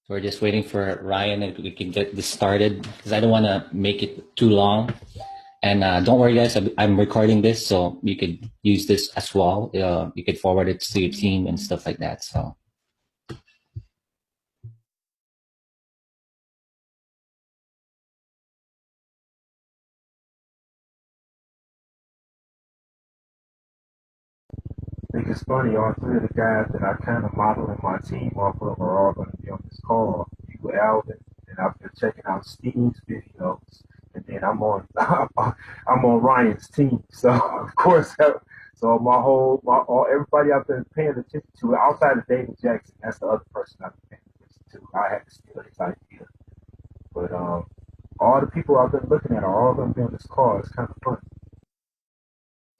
We're just waiting for Ryan and we can get this started because I don't want to make it too long. And don't worry, guys, I'm recording this, so you could use this as well. You could forward it to your team and stuff like that. So. I think it's funny, all three of the guys that I kind of modeling my team off of are all going to be on this call. You with Alvin, and I've been checking out Steve's videos, and then I'm on I'm on Ryan's team. So of course, so everybody I've been paying attention to outside of David Jackson, that's the other person I've been paying attention to. I had to steal his idea, but all the people I've been looking at are all going to be on this call. It's kind of fun.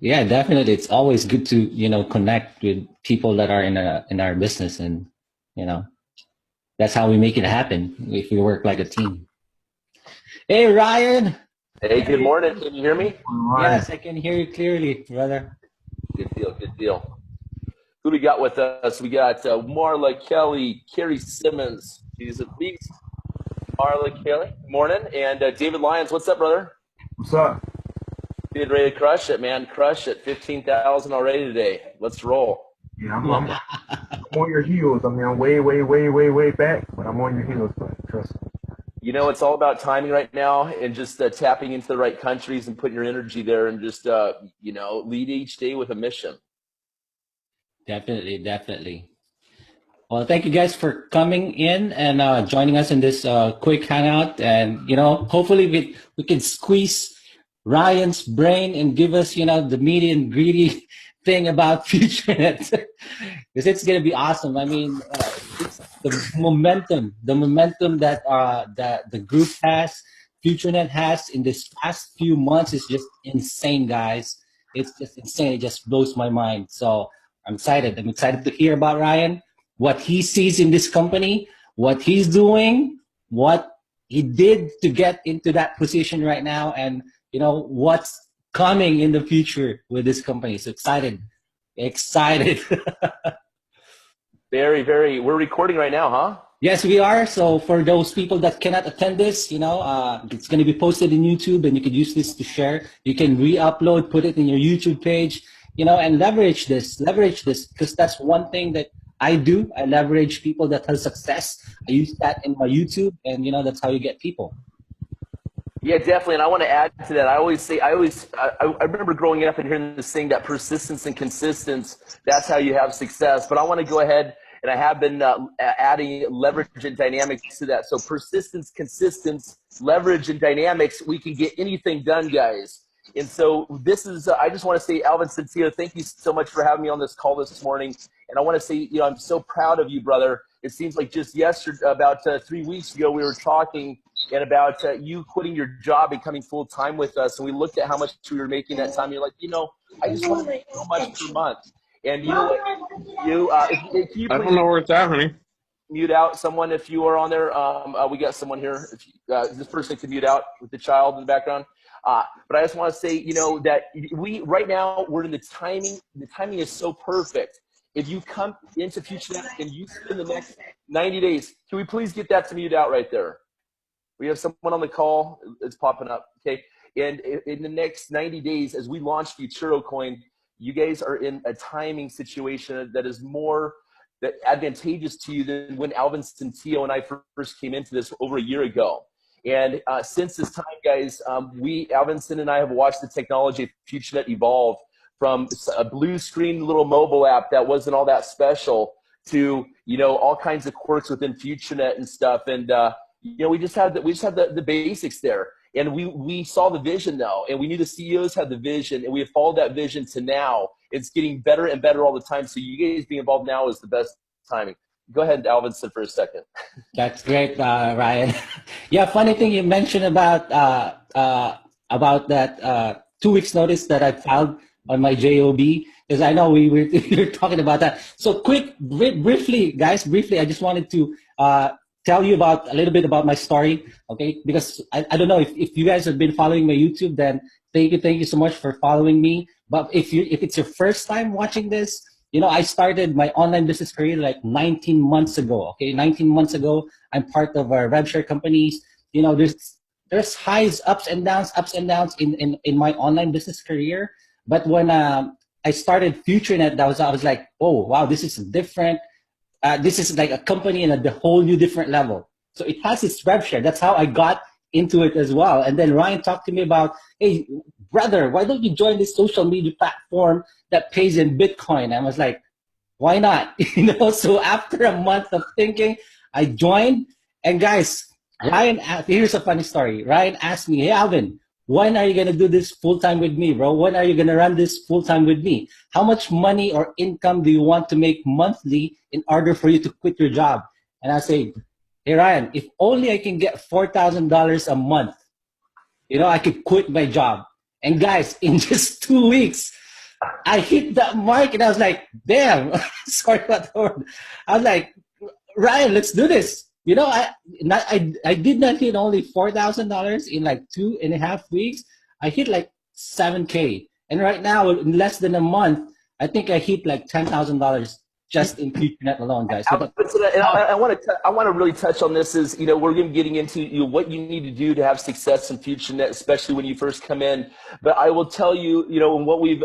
Yeah, definitely. It's always good to, connect with people that are in our business, and, that's how we make it happen if we work like a team. Hey, Ryan. Hey, good morning. Can you hear me? Yes, I can hear you clearly, brother. Good deal, good deal. Who do we got with us? We got Marla Kelly, Carrie Simmons. She's a beast. Marla Kelly, good morning. And David Lyons, what's up, brother? What's up? Getting ready to crush it, man. Crush it. 15,000 already today. Let's roll. Yeah, I'm on your heels. I mean, I'm way back, but I'm on your heels, but trust me. It's all about timing right now and just tapping into the right countries and putting your energy there and just, lead each day with a mission. Definitely. Well, thank you guys for coming in and joining us in this quick hangout. And, hopefully we can squeeze Ryan's brain and give us, the meaty and greedy thing about FutureNet, because it's going to be awesome. I mean, it's the momentum that the group has, FutureNet has in this past few months is just insane, guys. It's just insane. It just blows my mind. So I'm excited. I'm excited to hear about Ryan, what he sees in this company, what he's doing, what he did to get into that position right now, and what's coming in the future with this company. So excited. Very. We're recording right now, huh? Yes, we are. So for those people that cannot attend this, it's going to be posted in YouTube, and you can use this to share. You can re-upload, put it in your YouTube page, and leverage this, because that's one thing that I do. I leverage people that have success. I use that in my YouTube, and that's how you get people. Yeah, definitely. And I want to add to that. I remember growing up and hearing this thing that persistence and consistency, that's how you have success. But I want to go ahead, and I have been adding leverage and dynamics to that. So persistence, consistency, leverage, and dynamics, we can get anything done, guys. And so this is, I just want to say, Alvinson, thank you so much for having me on this call this morning. And I want to say, I'm so proud of you, brother. It seems like just yesterday, about 3 weeks ago, we were talking and about you quitting your job and coming full time with us. And we looked at how much we were making that time. You're like, I just want to make so much per month. And you know what? If you I don't know where it's at, honey. Mute out someone if you are on there. We got someone here. If this person can mute out with the child in the background. But I just want to say, that right now we're in the timing. The timing is so perfect. If you come into FutureNet and you spend the next 90 days, can we please get that to mute out right there? We have someone on the call. It's popping up. Okay. And in the next 90 days, as we launch FuturoCoin, you guys are in a timing situation that is more advantageous to you than when Alvinson, Tio, and I first came into this over a year ago. And since this time, guys, Alvinson and I have watched the technology of FutureNet evolve from a blue screen little mobile app that wasn't all that special to, all kinds of quirks within FutureNet and stuff. And, we just had the basics there. And we saw the vision though, and we knew the CEOs had the vision, and we have followed that vision to now. It's getting better and better all the time. So you guys being involved now is the best timing. Go ahead, Alvinson, for a second. That's great, Ryan. Yeah, funny thing you mentioned about that 2 weeks notice that I filed on my JOB, because I know we were talking about that. So briefly, guys, I just wanted to tell you a little bit about my story, okay? Because I don't know if you guys have been following my YouTube, then thank you so much for following me. But if it's your first time watching this, You know, I started my online business career like 19 months ago. Okay, 19 months ago, I'm part of our rev share companies. You know, there's highs, ups and downs in my online business career. But when I started FutureNet, I was like, oh wow, this is different. This is like a company in a whole new different level. So it has its rev share. That's how I got into it as well. And then Ryan talked to me about, hey, brother, why don't you join this social media platform that pays in Bitcoin? I was like, why not? You know, so after a month of thinking, I joined. And guys, here's a funny story. Ryan asked me, hey, Alvin, when are you going to do this full time with me, bro? When are you going to run this full time with me? How much money or income do you want to make monthly in order for you to quit your job? And I say, hey, Ryan, if only I can get $4,000 a month, you know, I could quit my job. And guys, in just 2 weeks, I hit that mark and I was like, damn, sorry about the word. I was like, Ryan, let's do this. You know, I did not hit only $4,000 in like 2.5 weeks. I hit like 7K. And right now, in less than a month, I think I hit like $10,000 just in FutureNet alone, guys. So I want to really touch on this is, you know, we're going to be getting into what you need to do to have success in FutureNet, especially when you first come in. But I will tell you, you know, and what we've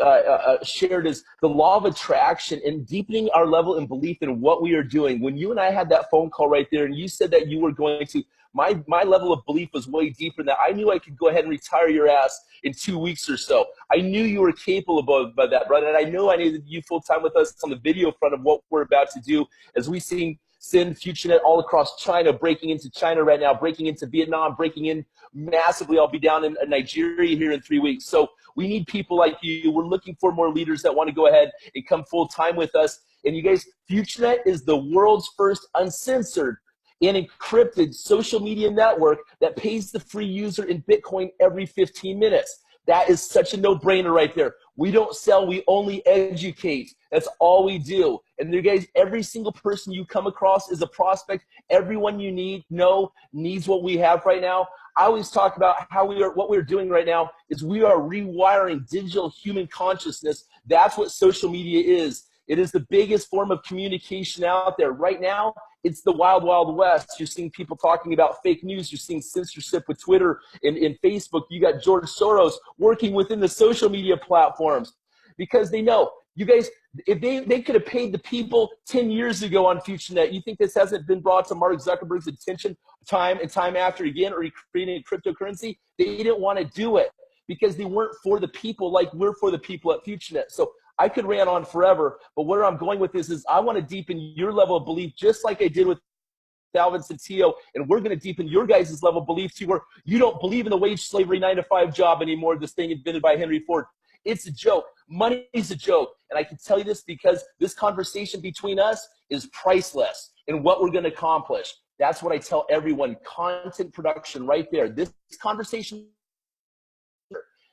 shared is the law of attraction and deepening our level and belief in what we are doing. When you and I had that phone call right there and you said that you were going to, my level of belief was way deeper than that. I knew I could go ahead and retire your ass in 2 weeks or so. I knew you were capable of that, brother. And I knew I needed you full time with us on the video front of what we're about to do as we send FutureNet all across China, breaking into China right now, breaking into Vietnam, breaking in massively. I'll be down in Nigeria here in 3 weeks. So we need people like you. We're looking for more leaders that want to go ahead and come full time with us. And you guys, FutureNet is the world's first uncensored and encrypted social media network that pays the free user in Bitcoin every 15 minutes. That is such a no-brainer right there. We don't sell, we only educate. That's all we do. And you guys, every single person you come across is a prospect. Everyone you needs what we have right now. I always talk about what we're doing right now is we are rewiring digital human consciousness. That's what social media is. It is the biggest form of communication out there. Right now, it's the wild, wild west. You're seeing people talking about fake news. You're seeing censorship with Twitter and Facebook. You got George Soros working within the social media platforms because they know. You guys, if they could have paid the people 10 years ago on FutureNet, you think this hasn't been brought to Mark Zuckerberg's attention time and time after again, or creating a cryptocurrency? They didn't want to do it because they weren't for the people like we're for the people at FutureNet. So I could rant on forever, but where I'm going with this is I want to deepen your level of belief just like I did with Alvinson, and we're going to deepen your guys' level of belief to where you don't believe in the wage slavery 9-to-5 job anymore, this thing invented by Henry Ford. It's a joke. Money is a joke. And I can tell you this because this conversation between us is priceless in what we're going to accomplish. That's what I tell everyone. Content production right there. This conversation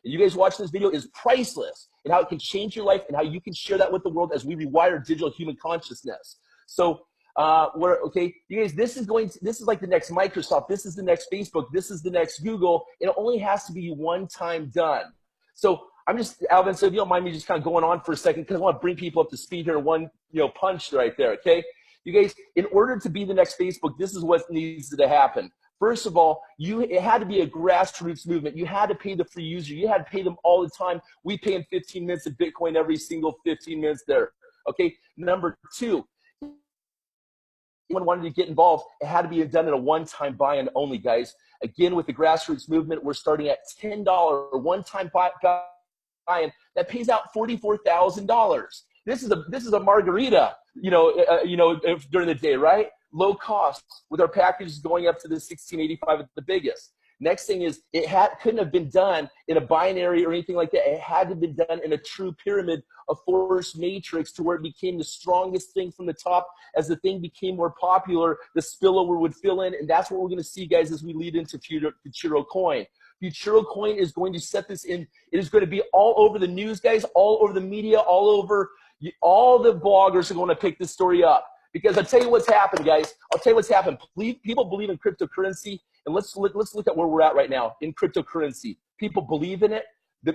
you guys watching this video is priceless and how it can change your life and how you can share that with the world as we rewire digital human consciousness. So you guys, this is like the next Microsoft, this is the next Facebook, this is the next Google, and it only has to be one time done. So I'm just, Alvin, so if you don't mind me just kind of going on for a second, because I want to bring people up to speed here in one punch right there, okay? You guys, in order to be the next Facebook, this is what needs to happen. First of all, it had to be a grassroots movement. You had to pay the free user. You had to pay them all the time. We pay in 15 minutes of Bitcoin every single 15 minutes there. Okay. Number two, anyone wanted to get involved, it had to be done in a one-time buy-in only, guys. Again, with the grassroots movement, we're starting at $10 one-time buy-in that pays out $44,000. This is a margarita, during the day, right? Low cost with our packages going up to the 1685 at the biggest. Next thing is couldn't have been done in a binary or anything like that. It had to be done in a true pyramid, a force matrix, to where it became the strongest thing from the top. As the thing became more popular, the spillover would fill in, and that's what we're going to see, guys, as we lead into FuturoCoin. FuturoCoin is going to set this in. It is going to be all over the news, guys, all over the media, all the bloggers are going to pick this story up. Because I'll tell you what's happened, guys. I'll tell you what's happened. People believe in cryptocurrency, and let's look at where we're at right now in cryptocurrency. People believe in it.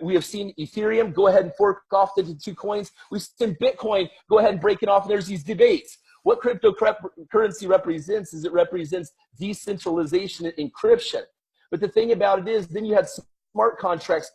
We have seen Ethereum go ahead and fork off into 2 coins. We've seen Bitcoin go ahead and break it off, and there's these debates. What cryptocurrency represents is it represents decentralization and encryption. But the thing about it is, then you had smart contracts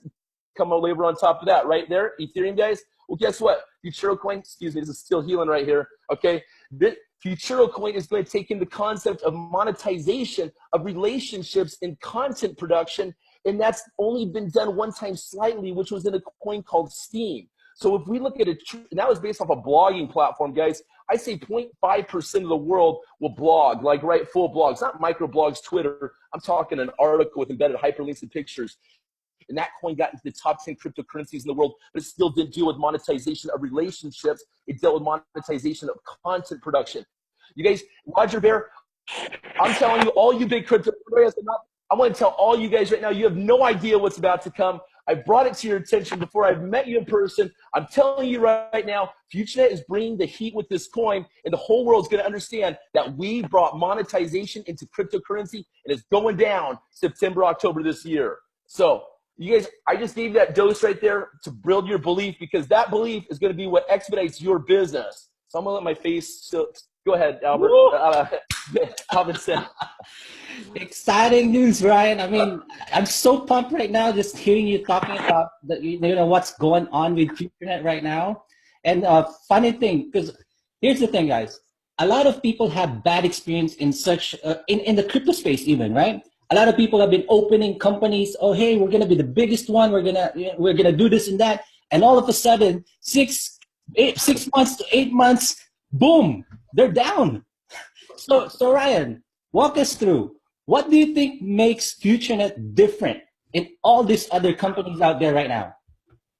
come over on top of that, right there, Ethereum guys. Well, guess what? FuturoCoin, excuse me, this is still healing right here, okay? This FuturoCoin is going to take in the concept of monetization of relationships in content production, and that's only been done one time slightly, which was in a coin called Steam. So if we look at it, and that was based off a blogging platform, guys, I say 0.5% of the world will blog, like write full blogs, not micro blogs, Twitter. I'm talking an article with embedded hyperlinks and pictures. And that coin got into the top 10 cryptocurrencies in the world, but it still didn't deal with monetization of relationships. It dealt with monetization of content production. You guys, Roger Bear, I'm telling you, all you big crypto players, I want to tell all you guys right now, you have no idea what's about to come. I brought it to your attention before I've met you in person. I'm telling you right now, FutureNet is bringing the heat with this coin, and the whole world's going to understand that we brought monetization into cryptocurrency, and it's going down September, October this year. So, you guys, I just gave that dose right there to build your belief, because that belief is going to be what expedites your business. So I'm going to let my face, go ahead, Albert. Alvinson. Exciting news, Ryan. I mean, I'm so pumped right now just hearing you talking about what's going on with FutureNet right now. And funny thing, because here's the thing, guys. A lot of people have bad experience in such in the crypto space, even, right? A lot of people have been opening companies. Oh, hey, we're gonna be the biggest one. We're gonna do this and that. And all of a sudden, 6 months to 8 months, boom, they're down. So Ryan, walk us through. What do you think makes FutureNet different in all these other companies out there right now?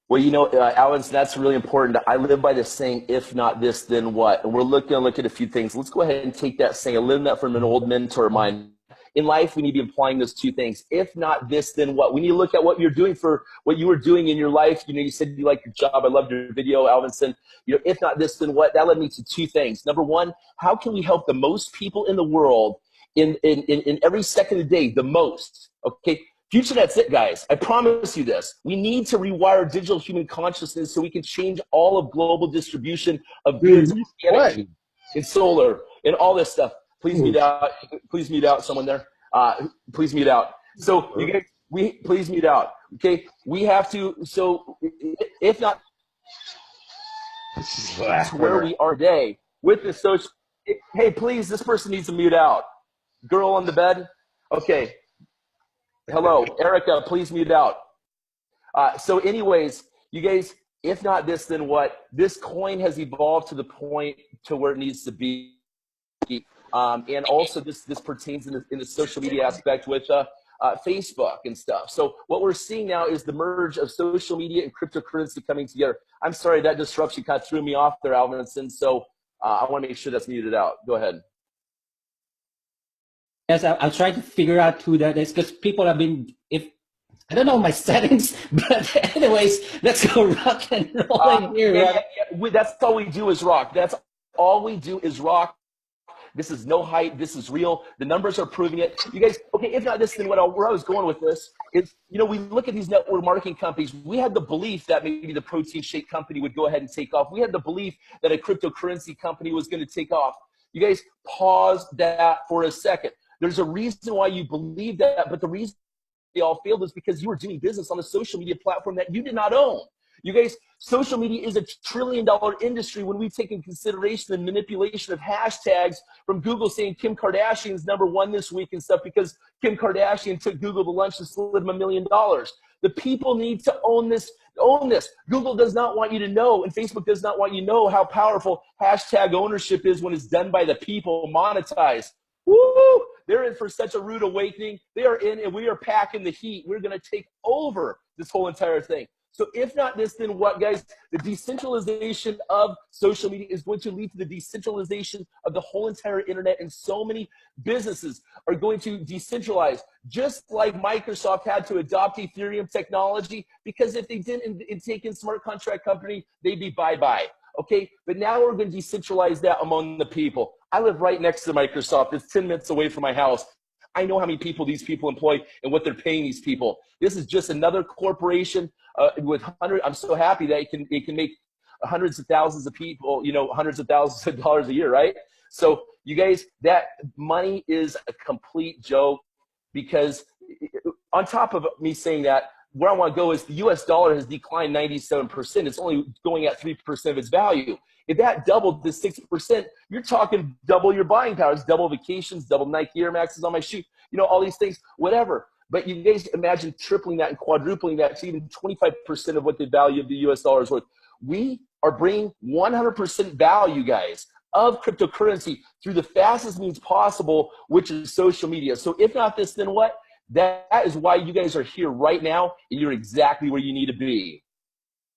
Well, you know, Alvinson, that's really important. I live by this saying, if not this, then what? And we're looking to look at a few things. Let's go ahead and take that saying. I learned that from an old mentor of mine. In life, we need to be applying those 2 things. If not this, then what? We need to look at what you're doing for what you were doing in your life. You know, you said you like your job. I loved your video, Alvinson. You know, if not this, then what? That led me to 2 things. Number one, how can we help the most people in the world in every second of the day, the most? Okay, FutureNet's it, guys. I promise you this. We need to rewire digital human consciousness so we can change all of global distribution of goods, energy, and solar, and all this stuff. Please mute out. Please mute out. Someone there. Please mute out. So you guys, please mute out. Okay. We have to. So if not, where we are today with the social. Hey, please, this person needs to mute out. Girl on the bed. Okay. Hello, Erica. Please mute out. So, anyways, you guys, if not this, then what? This coin has evolved to the point to where it needs to be. And also this pertains in the social media aspect with Facebook and stuff. So what we're seeing now is the merge of social media and cryptocurrency coming together. I'm sorry, that disruption kind of threw me off there, Alvinson. So I want to make sure that's muted out. Go ahead. Yes, I'll try to figure out who that is, because people have been, I don't know my settings, but anyways, let's go rock and roll here. That's all we do is rock. That's all we do is rock. This is no hype. This is real. The numbers are proving it. You guys, okay, if not this, then where I was going with this is, you know, we look at these network marketing companies. We had the belief that maybe the protein shake company would go ahead and take off. We had the belief that a cryptocurrency company was going to take off. You guys, pause that for a second. There's a reason why you believe that, but the reason they all failed is because you were doing business on a social media platform that you did not own. You guys, social media is a $1 trillion industry when we take in consideration the manipulation of hashtags from Google saying Kim Kardashian's #1 this week and stuff because Kim Kardashian took Google to lunch and slid them $1 million. The people need to own this. Own this. Google does not want you to know, and Facebook does not want you to know how powerful hashtag ownership is when it's done by the people, monetized. Woo! They're in for such a rude awakening. They are in, and we are packing the heat. We're going to take over this whole entire thing. So if not this, then what, guys? The decentralization of social media is going to lead to the decentralization of the whole entire internet, and so many businesses are going to decentralize, just like Microsoft had to adopt Ethereum technology, because if they didn't take in smart contract company, they'd be bye-bye. Okay, but now we're going to decentralize that among the people. I live right next to Microsoft. It's 10 minutes away from my house. I know how many people these people employ and what they're paying these people. This is just another corporation, with hundred. I'm so happy that it can make hundreds of thousands of people, hundreds of thousands of dollars a year, right? So you guys, that money is a complete joke, because on top of me saying that, where I want to go is the US dollar has declined 97%. It's only going at 3% of its value. If that doubled to 6%, you're talking double your buying power. It's double vacations, double Nike Air Maxes on my shoe, all these things, whatever. But you guys imagine tripling that and quadrupling that to even 25% of what the value of the US dollar is worth. We are bringing 100% value, guys, of cryptocurrency through the fastest means possible, which is social media. So if not this, then what? That is why you guys are here right now, and you're exactly where you need to be.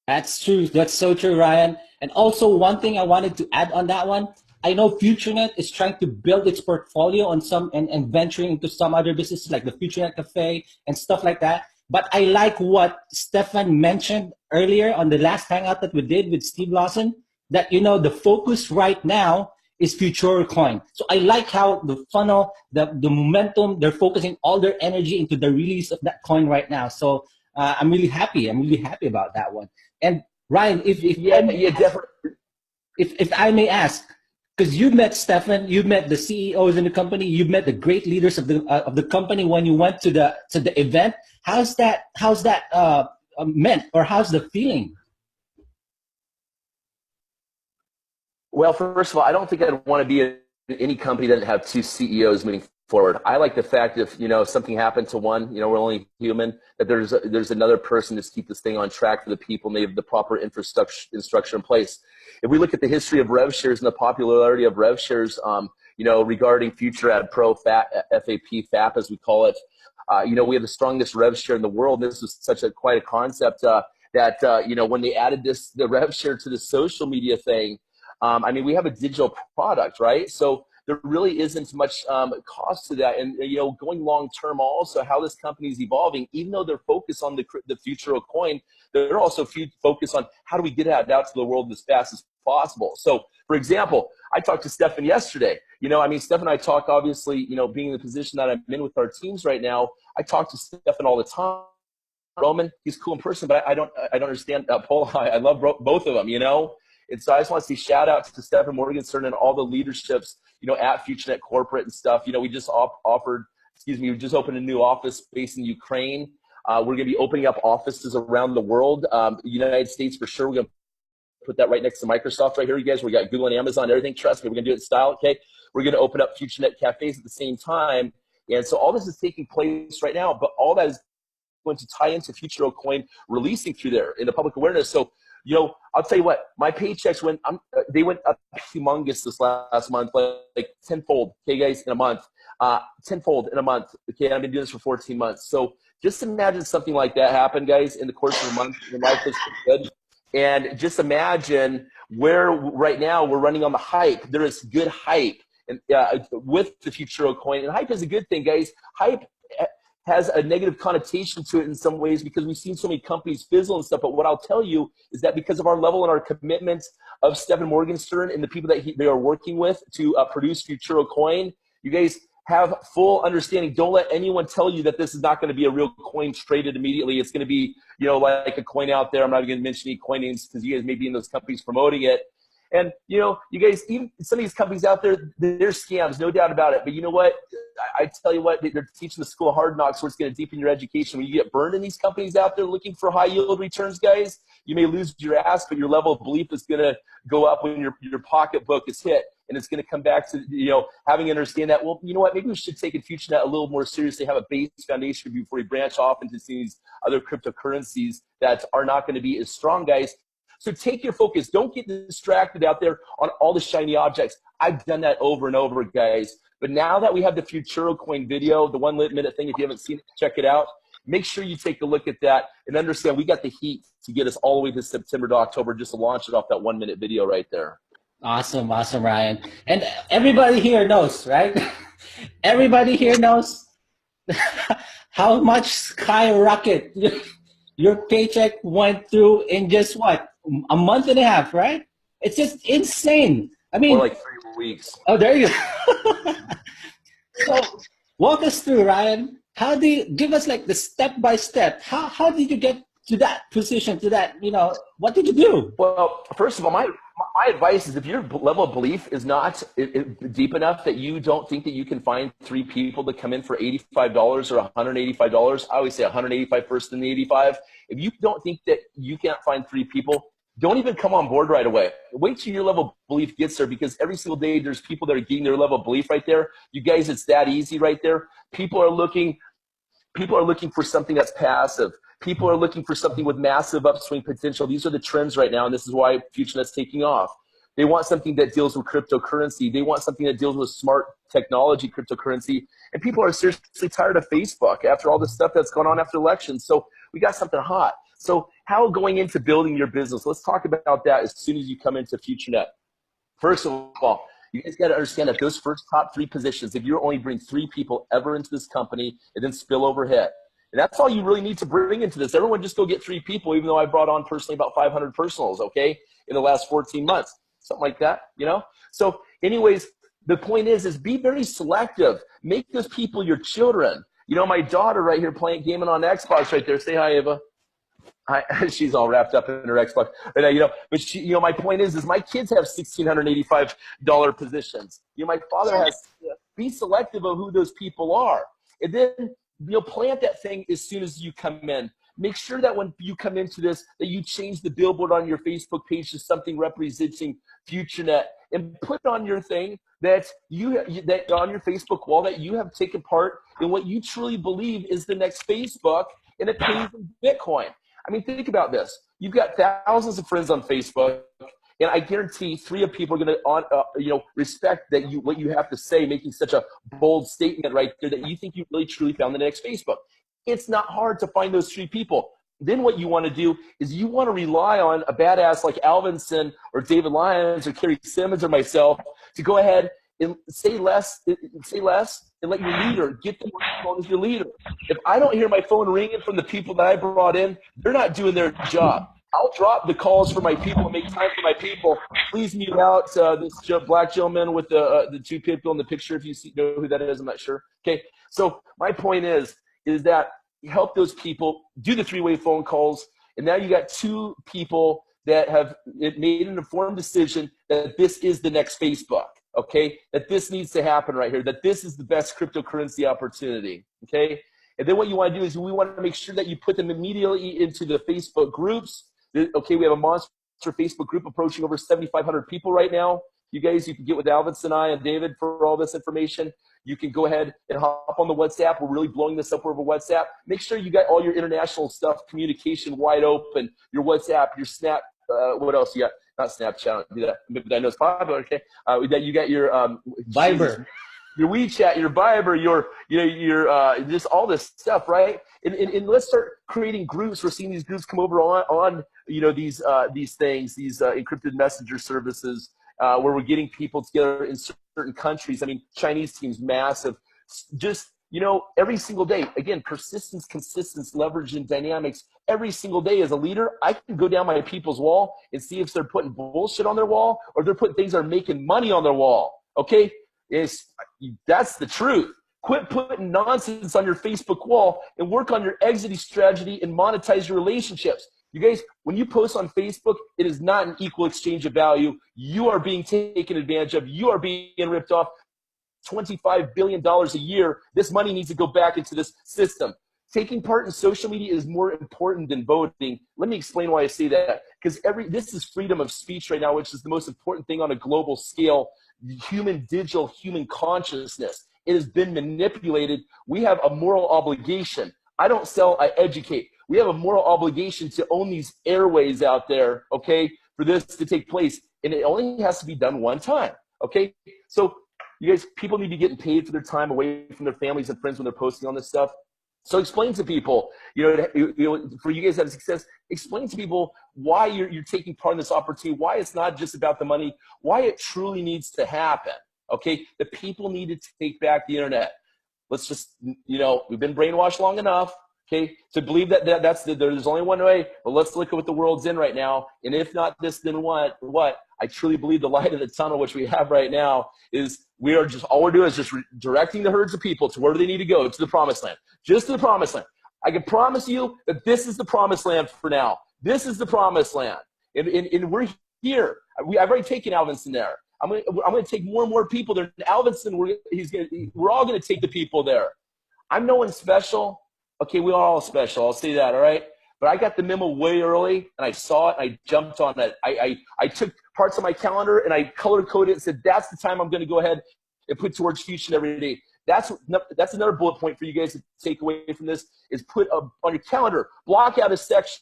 That's true. That's so true, Ryan. And also, one thing I wanted to add on that one, I know FutureNet is trying to build its portfolio on some and venturing into some other businesses like the FutureNet Cafe and stuff like that. But I like what Stefan mentioned earlier on the last hangout that we did with Steve Lawson, that, the focus right now is FuturoCoin. So I like how the funnel, the momentum, they're focusing all their energy into the release of that coin right now. So I'm really happy. I'm really happy about that one. And Ryan, if I may ask, because you met Stefan, you met the CEOs in the company, you met the great leaders of the company when you went to the event. How's that meant, or how's the feeling? Well, first of all, I don't think I'd want to be in any company that doesn't have two CEOs moving forward. I like the fact if something happened to one, we're only human, that there's another person to keep this thing on track for the people, and they have the proper infrastructure in place. If we look at the history of rev shares and the popularity of rev shares, regarding Future Ad Pro, FAP, as we call it, we have the strongest rev share in the world. This was quite a concept that when they added the rev share to the social media thing, we have a digital product, right? So there really isn't much cost to that. And, going long term also, how this company is evolving, even though they're focused on the future of coin, they're also focused on how do we get it out to the world as fast as possible. So, for example, I talked to Stefan yesterday. Stefan and I talk, obviously, being in the position that I'm in with our teams right now, I talk to Stefan all the time. Roman, he's cool in person, but I don't understand Paul. I love both of them, And so I just want to say shout out to Stefan Morgenstern and all the leaderships, at FutureNet Corporate and stuff. We just we just opened a new office space in Ukraine. We're going to be opening up offices around the world. United States for sure. We're going to put that right next to Microsoft right here, you guys. We got Google and Amazon, everything. Trust me, we're going to do it in style, okay? We're going to open up FutureNet cafes at the same time. And so all this is taking place right now, but all that is going to tie into FuturoCoin releasing through there in the public awareness. So, I'll tell you what, my paychecks went up humongous this last month, like tenfold, okay, guys, in a month, tenfold in a month. Okay, I've been doing this for 14 months. So just imagine something like that happen, guys, in the course of a month. Your life is good. And just imagine where right now we're running on the hype. There is good hype and with the FuturoCoin. And hype is a good thing, guys. Hype has a negative connotation to it in some ways because we've seen so many companies fizzle and stuff. But what I'll tell you is that because of our level and our commitment of Stefan Morgenstern and the people that they are working with to produce FuturoCoin, you guys have full understanding. Don't let anyone tell you that this is not going to be a real coin traded immediately. It's going to be, like a coin out there. I'm not going to mention any coin names because you guys may be in those companies promoting it. And, you guys, even some of these companies out there, they're scams, no doubt about it. But you know what? I tell you what, they're teaching the school of hard knocks where it's going to deepen your education. When you get burned in these companies out there looking for high yield returns, guys, you may lose your ass, but your level of belief is going to go up when your pocketbook is hit. And it's going to come back to, having to understand that, well, you know what, maybe we should take FutureNet a little more seriously, have a base foundation before we branch off into these other cryptocurrencies that are not going to be as strong, guys. So take your focus. Don't get distracted out there on all the shiny objects. I've done that over and over, guys. But now that we have the FuturoCoin video, the 1 minute thing, if you haven't seen it, check it out. Make sure you take a look at that and understand we got the heat to get us all the way to September to October just to launch it off that 1 minute video right there. Awesome, Ryan. And everybody here knows, right? Everybody here knows how much skyrocket your paycheck went through in just what? A month and a half, right? It's just insane. More like 3 weeks. Oh, there you go. So walk us through, Ryan. How do you give us like the step by step? How did you get to that position, to that, what did you do? Well, first of all, my advice is if your level of belief is not deep enough that you don't think that you can find 3 people to come in for $85 or $185, I always say 185 first and the 85. If you don't think that you can't find 3 people, don't even come on board right away. Wait till your level of belief gets there, because every single day there's people that are getting their level of belief right there. You guys, it's that easy right there. People are looking for something that's passive. People are looking for something with massive upswing potential. These are the trends right now, and this is why FutureNet's taking off. They want something that deals with cryptocurrency. They want something that deals with smart technology, cryptocurrency. And people are seriously tired of Facebook after all the stuff that's going on after elections. So we got something hot. So how going into building your business? Let's talk about that as soon as you come into FutureNet. First of all, you guys got to understand that those first top 3 positions, if you only bring 3 people ever into this company and then spill over hit, and that's all you really need to bring into this. Everyone just go get 3 people, even though I brought on personally about 500 personals, okay, in the last 14 months, something like that, So anyways, the point is be very selective. Make those people your children. My daughter right here gaming on Xbox right there. Say hi, Ava. She's all wrapped up in her Xbox. But she, my point is my kids have $1,685 positions. My father has. Be selective of who those people are, and then plant that thing as soon as you come in. Make sure that when you come into this, that you change the billboard on your Facebook page to something representing FutureNet, and put on your thing that that on your Facebook wall that you have taken part in what you truly believe is the next Facebook, and it pays in Bitcoin. I mean, think about this. You've got thousands of friends on Facebook, and I guarantee 3 of people are going to, respect what you have to say, making such a bold statement right there that you think you really truly found the next Facebook. It's not hard to find those 3 people. Then what you want to do is you want to rely on a badass like Alvinson or David Lyons or Kerry Simmons or myself to go ahead and say less, and let your leader get them on the phone as your leader. If I don't hear my phone ringing from the people that I brought in, they're not doing their job. I'll drop the calls for my people and make time for my people. Please mute out this black gentleman with the 2 people in the picture. If you know who that is, I'm not sure. Okay, so my point is that help those people do the 3-way phone calls, and now you got 2 people that have made an informed decision that this is the next Facebook. Okay, that this needs to happen right here, that this is the best cryptocurrency opportunity, okay? And then what you want to do is we want to make sure that you put them immediately into the Facebook groups. Okay, we have a monster Facebook group approaching over 7,500 people right now. You guys, you can get with Alvinson and I and David for all this information. You can go ahead and hop on the WhatsApp. We're really blowing this up over WhatsApp. Make sure you got all your international stuff, communication wide open, your WhatsApp, your Snap, what else you got? Not Snapchat, I don't do that. But I know it's popular, okay? That you got your Viber, your WeChat, your Viber, your just all this stuff, right? And let's start creating groups. We're seeing these groups come over on these things, these encrypted messenger services, where we're getting people together in certain countries. I mean, Chinese teams, massive. Just every single day, again, persistence, consistency, leverage, and dynamics. Every single day as a leader, I can go down my people's wall and see if they're putting bullshit on their wall or they're putting things that are making money on their wall. Okay? That's the truth. Quit putting nonsense on your Facebook wall and work on your exiting strategy and monetize your relationships. You guys, when you post on Facebook, it is not an equal exchange of value. You are being taken advantage of. You are being ripped off. $25 billion a year. This money needs to go back into this system. Taking part in social media is more important than voting. Let me explain why I say that. Because this is freedom of speech right now, which is the most important thing on a global scale. Digital human consciousness. It has been manipulated. We have a moral obligation. I don't sell, I educate. We have a moral obligation to own these airways out there, okay, for this to take place. And it only has to be done one time, okay? So you guys, people need to be getting paid for their time away from their families and friends when they're posting on this stuff. So explain to people, for you guys to have success, explain to people why you're taking part in this opportunity, why it's not just about the money, why it truly needs to happen, okay? The people need to take back the internet. Let's just, we've been brainwashed long enough, okay, to believe that there's only one way, but let's look at what the world's in right now. And if not this, then what? I truly believe the light of the tunnel, which we have right now, is all we're doing is just directing the herds of people to where they need to go, to the promised land, just to the promised land. I can promise you that this is the promised land for now. This is the promised land. And we're here. I've already taken Alvinson there. I'm going to take more and more people there. Alvinson, we're all going to take the people there. I'm no one special. Okay, we are all special. I'll say that, all right? But I got the memo way early, and I saw it, and I jumped on it. I took parts of my calendar, and I color-coded it and said, that's the time I'm going to go ahead and put towards FutureNet every day. That's another bullet point for you guys to take away from this is put on your calendar, block out a section.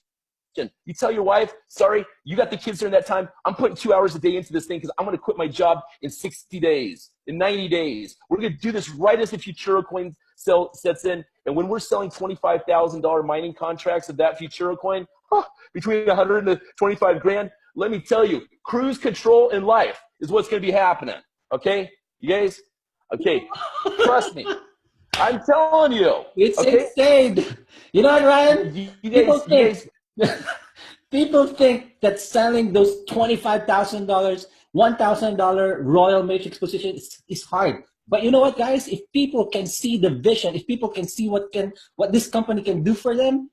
You tell your wife, sorry, you got the kids during that time. I'm putting 2 hours a day into this thing because I'm going to quit my job in 60 days, in 90 days. We're going to do this right as the FuturoCoin sets in. And when we're selling $25,000 mining contracts of that FuturoCoin, between 100 and 25 grand, let me tell you, cruise control in life is what's going to be happening. Okay? You guys? Okay. Trust me. I'm telling you. It's okay? insane. You know what, Ryan? People think that selling those $25,000, $1,000 Royal Matrix position is hard. But you know what, guys? If people can see the vision, if people can see what this company can do for them,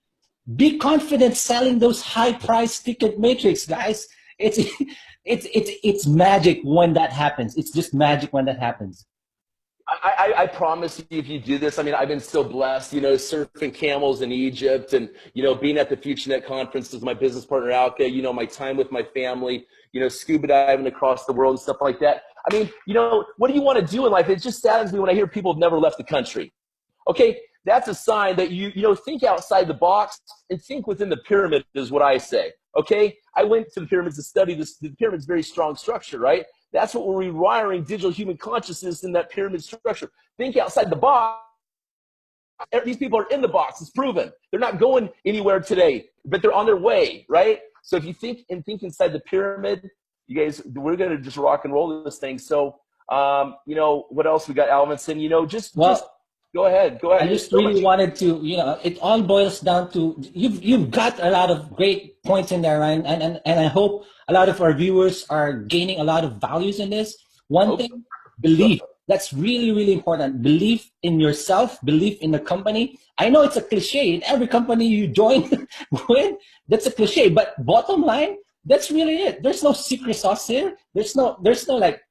be confident selling those high-price ticket matrix, guys. It's magic when that happens. It's just magic when that happens. I promise you, if you do this, I mean, I've been so blessed, you know, surfing camels in Egypt and, you know, being at the FutureNet conference with my business partner, Alka, you know, my time with my family, you know, scuba diving across the world and stuff like that. I mean, you know, what do you want to do in life? It just saddens me when I hear people have never left the country. Okay, that's a sign that you know, think outside the box and think within the pyramid is what I say. Okay, I went to the pyramids to study this. The pyramid's very strong structure, right? That's what we're rewiring digital human consciousness in that pyramid structure. Think outside the box. These people are in the box. It's proven. They're not going anywhere today, but they're on their way, right? So if you think inside the pyramid, you guys, we're going to just rock and roll this thing. So, you know, what else we got, Alvinson? You know, just go ahead. Go ahead. I just really wanted to, you know, it all boils down to you've got a lot of great points in there, Ryan, and I hope a lot of our viewers are gaining a lot of values in this. One thing, belief. That's really, really important. Belief in yourself, belief in the company. I know it's a cliche. In every company you join with, that's a cliche. But bottom line, that's really it. There's no secret sauce here. There's no like,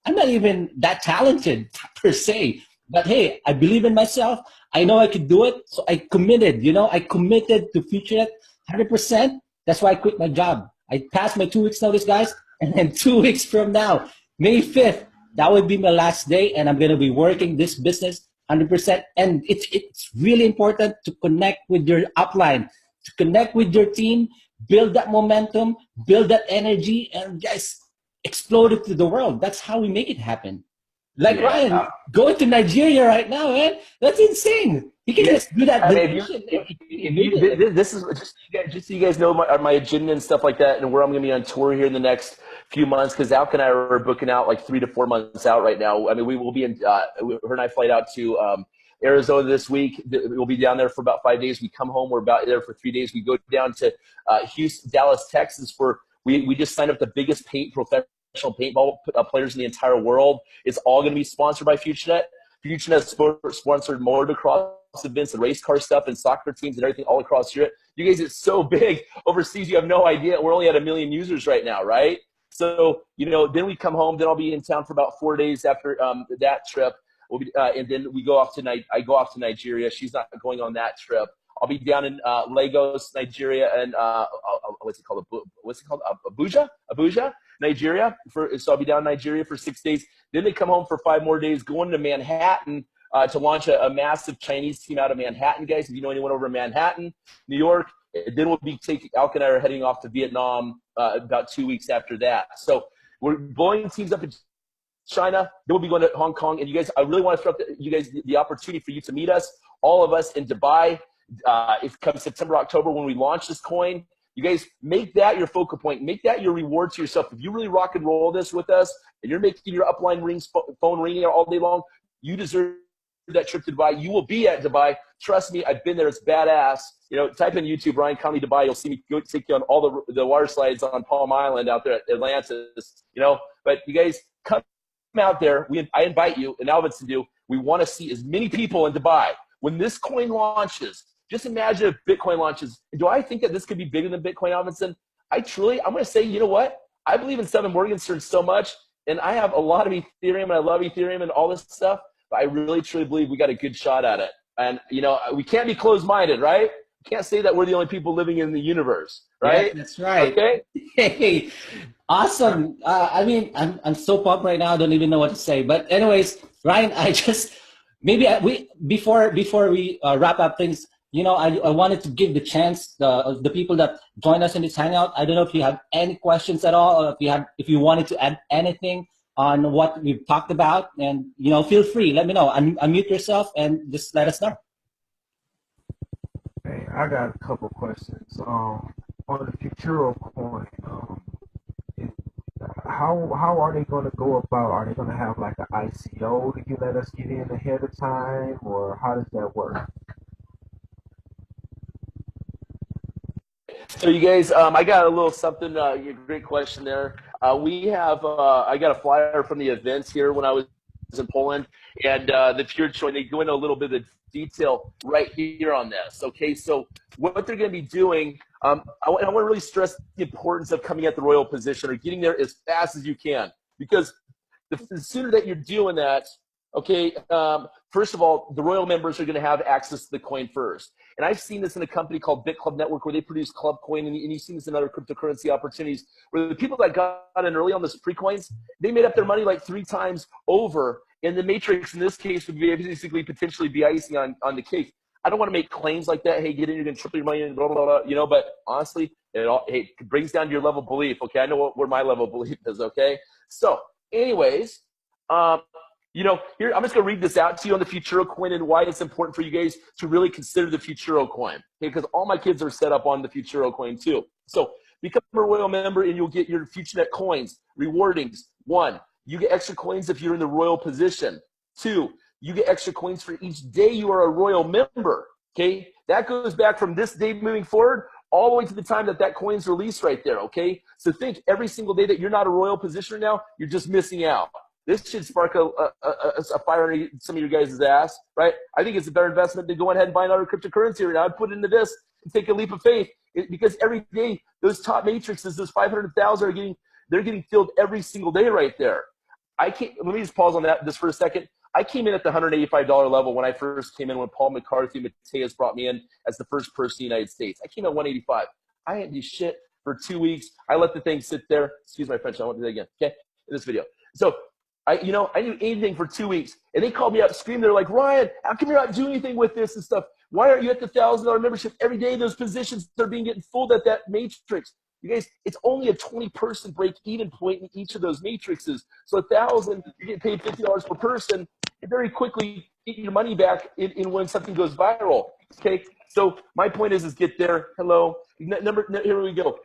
I'm not even that talented per se. But hey, I believe in myself. I know I could do it. So I committed, you know, I committed to FutureNet 100%. That's why I quit my job. I passed my 2 weeks notice, guys. And then 2 weeks from now, May 5th, that would be my last day. And I'm going to be working this business 100%. And it's really important to connect with your upline, to connect with your team, build that momentum, build that energy, and guys, explode it to the world. That's how we make it happen. Like Ryan, going to Nigeria right now, man. That's insane. You can just do that. This is just so you guys know my agenda and stuff like that, and where I'm going to be on tour here in the next few months. Because Alka and I are booking out like 3 to 4 months out right now. I mean, we will be in. Her and I flight out to Arizona this week. We'll be down there for about 5 days. We come home. We're about there for 3 days. We go down to Houston, Dallas, Texas. For we just signed up the biggest professional paintball players in the entire world. It's all going to be sponsored by FutureNet. FutureNet sponsored motocross events and race car stuff and soccer teams and everything all across Europe. You guys, it's so big overseas. You have no idea. We're only at 1 million users right now, right? So, you know, then we come home. Then I'll be in town for about 4 days after that trip. We'll be, and then we go off to I go off to Nigeria. She's not going on that trip. I'll be down in Lagos, Nigeria, and what's it called? Abuja, Nigeria. So I'll be down in Nigeria for 6 days. Then they come home for 5 more days, going to Manhattan to launch a massive Chinese team out of Manhattan, guys. If you know anyone over in Manhattan, New York, then we'll be Alka and I are heading off to Vietnam about 2 weeks after that. So we're blowing teams up in China. Then we'll be going to Hong Kong. And you guys, I really want to throw up you guys the opportunity for you to meet us, all of us in Dubai. It comes September, October when we launch this coin. You guys make that your focal point. Make that your reward to yourself. If you really rock and roll this with us and you're making your upline phone ringing all day long, you deserve that trip to Dubai. You will be at Dubai. Trust me, I've been there. It's badass. You know, type in YouTube, Ryan Conley Dubai. You'll see me take you on all the water slides on Palm Island out there at Atlantis. You know, but you guys come out there. I invite you, and Alvinson do. We want to see as many people in Dubai. When this coin launches, Just imagine if Bitcoin launches. Do I think that this could be bigger than Bitcoin, Alvinson? I'm going to say, you know what? I believe in Seven Morgenstern so much, and I have a lot of Ethereum, and I love Ethereum and all this stuff, but I really, truly believe we got a good shot at it. And, you know, we can't be closed-minded, right? We can't say that we're the only people living in the universe, right? Yes, that's right. Okay? Hey, awesome. I mean, I'm so pumped right now. I don't even know what to say. But anyways, Ryan, I just before we wrap up things, you know, I wanted to give the chance the people that join us in this hangout. I don't know if you have any questions at all, or if you wanted to add anything on what we've talked about, and you know, feel free. Let me know. Unmute yourself and just let us know. Hey, I got a couple questions. On the FuturoCoin, how are they going to go about? Are they going to have like an ICO to let us get in ahead of time, or how does that work? So you guys, I got a little something, great question there. We have, I got a flyer from the events here when I was in Poland, and the FuturoCoin, they go into a little bit of detail right here on this. Okay, so what they're going to be doing, I want to really stress the importance of coming at the royal position or getting there as fast as you can, because the sooner that you're doing that, okay, first of all, the royal members are going to have access to the coin first. And I've seen this in a company called BitClub Network where they produce Club Coin, and you've seen this in other cryptocurrency opportunities where the people that got in early on those pre-coins, they made up their money like 3 times over. And the matrix in this case would be basically potentially be icing on the cake. I don't want to make claims like that. Hey, get in, you're going to triple your money, and blah, blah, blah, you know, but honestly, it brings down your level of belief. Okay, I know where my level of belief is, okay? So anyways, you know, here, I'm just going to read this out to you on the FuturoCoin and why it's important for you guys to really consider the FuturoCoin, okay? Because all my kids are set up on the FuturoCoin too. So become a royal member and you'll get your FutureNet coins, rewardings. 1, you get extra coins if you're in the royal position. 2, you get extra coins for each day you are a royal member, okay? That goes back from this day moving forward all the way to the time that coin's released right there, okay? So think every single day that you're not a royal positioner now, you're just missing out. This should spark a fire in some of your guys' ass, right? I think it's a better investment than going ahead and buying another cryptocurrency right now. I'd put it into this and take a leap of faith because every day those top matrices, those 500,000 they're getting filled every single day right there. Let me just pause on this for a second. I came in at the $185 level when I first came in when Paul McCarthy Mateus brought me in as the first person in the United States. I came at 185. I hadn't do shit for 2 weeks. I let the thing sit there. Excuse my French. I won't do that again. Okay, in this video. So I didn't do anything for 2 weeks, and they called me up screaming. They're like, Ryan, how come you're not doing anything with this and stuff? Why aren't you at the $1,000 membership every day? Those positions are getting filled at that matrix. You guys, it's only a 20-person break-even point in each of those matrices. So 1,000, you get paid $50 per person, and very quickly get your money back in when something goes viral. Okay, so my point is get there. Hello, here we go.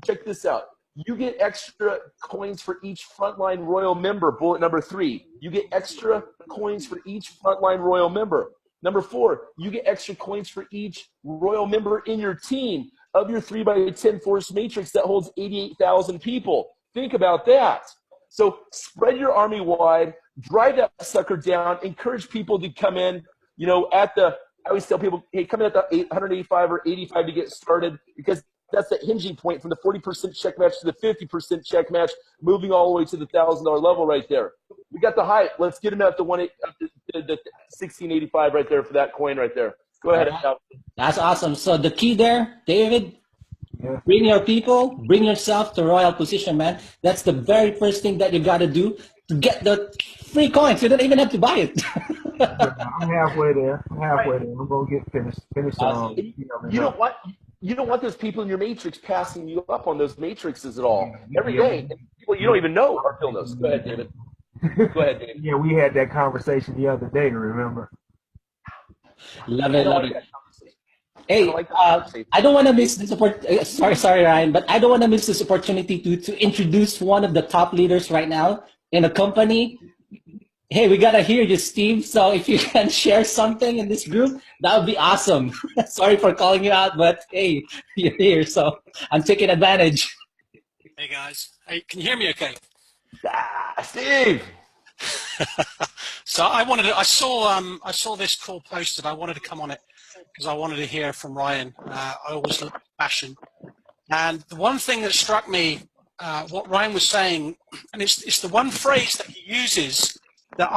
Check this out. You get extra coins for each frontline royal member, bullet number 3. You get extra coins for each frontline royal member. Number 4, you get extra coins for each royal member in your team of your 3x10 force matrix that holds 88,000 people. Think about that. So spread your army wide, drive that sucker down, encourage people to come in, I always tell people, hey, come in at the 185 or 85 to get started, because that's the hinging point from the 40% check match to the 50% check match, moving all the way to the $1,000 level right there. We got the hype. Let's get him at the 1685 right there for that coin right there. Go ahead. That's awesome. So the key there, David, Yeah. bring your people, bring yourself to royal position, man. That's the very first thing that you got to do to get the free coins. You don't even have to buy it. Yeah, I'm halfway there. I'm gonna get finished. Awesome. You don't want those people in your matrix passing you up on those matrices at all. Every day, people you don't even know are filling those. Go ahead, David. Go ahead, David. Yeah, we had that conversation the other day, remember? Love it. Hey, I I don't want to miss this opportunity. Sorry, Ryan, but I don't want to miss this opportunity to introduce one of the top leaders right now in the company. Hey, we gotta hear you, Steve. So if you can share something in this group, that would be awesome. Sorry for calling you out, but hey, you're here, so I'm taking advantage. Hey guys, hey, can you hear me? Okay. Steve. So I saw this call posted. I wanted to come on it because I wanted to hear from Ryan. I always love passion. And the one thing that struck me, what Ryan was saying, and it's the one phrase that he uses that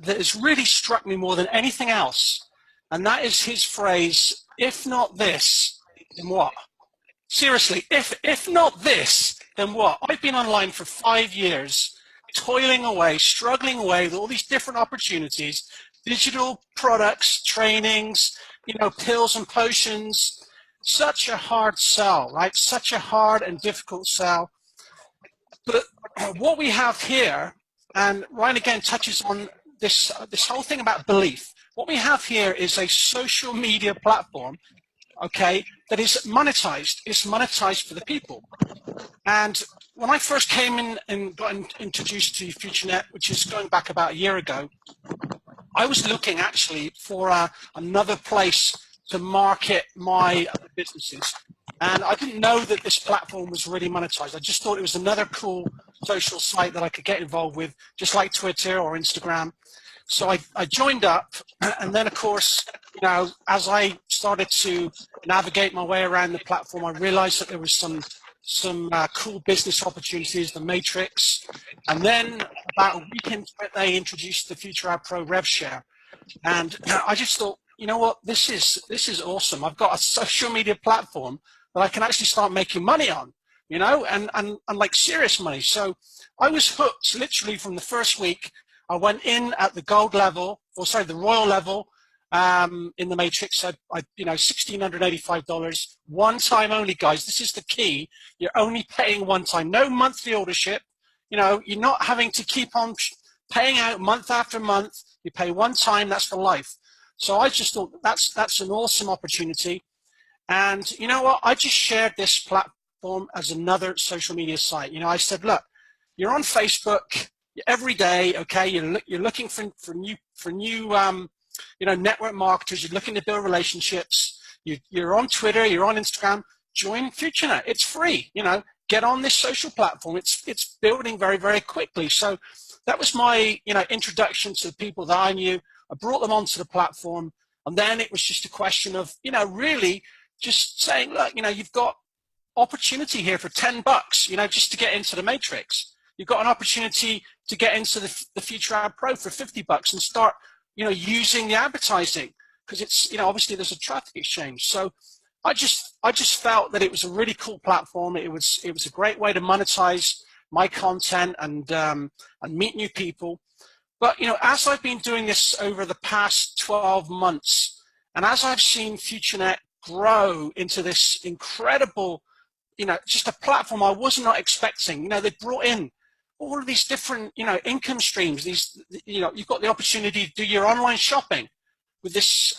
has really struck me more than anything else, and that is his phrase, "If not this, then what?" Seriously, if not this, then what? I've been online for 5 years, toiling away, struggling away with all these different opportunities, digital products, trainings, pills and potions. Such a hard sell, right? Such a hard and difficult sell. But what we have here, and Ryan again touches on this whole thing about belief. What we have here is a social media platform, okay, that is monetized. It's monetized for the people. And when I first came in and got introduced to FutureNet, which is going back about a year ago, I was looking actually for another place to market my other businesses. And I didn't know that this platform was really monetized. I just thought it was another cool social site that I could get involved with, just like Twitter or Instagram. So I joined up, and then of course, as I started to navigate my way around the platform, I realized that there was some cool business opportunities, the Matrix, and then about a week into it, they introduced the Future Ad Pro Rev Share, and I just thought, you know what, this is awesome. I've got a social media platform that I can actually start making money on, and like serious money. So I was hooked literally from the first week. I went in at the gold level, the royal level, in the Matrix. I $1,685, one time only, guys. This is the key. You're only paying one time, no monthly ordership. You're not having to keep on paying out month after month. You pay one time, that's for life. So I just thought that's an awesome opportunity. And you know what? I just shared this platform as another social media site. I said, look, you're on Facebook every day, okay? You're looking for new network marketers. You're looking to build relationships. You're on Twitter. You're on Instagram. Join FutureNet. It's free. Get on this social platform. It's building very, very quickly. So that was my introduction to the people that I knew. I brought them onto the platform, and then it was just a question of really just saying, look, you've got opportunity here for $10, just to get into the Matrix. You've got an opportunity to get into the Future Ad Pro for $50 and start, using the advertising, because it's, obviously there's a traffic exchange. So I just felt that it was a really cool platform. It was a great way to monetize my content and meet new people. But as I've been doing this over the past 12 months, and as I've seen FutureNet grow into this incredible, just a platform I was not expecting. They brought in all of these different, income streams. You've got the opportunity to do your online shopping with this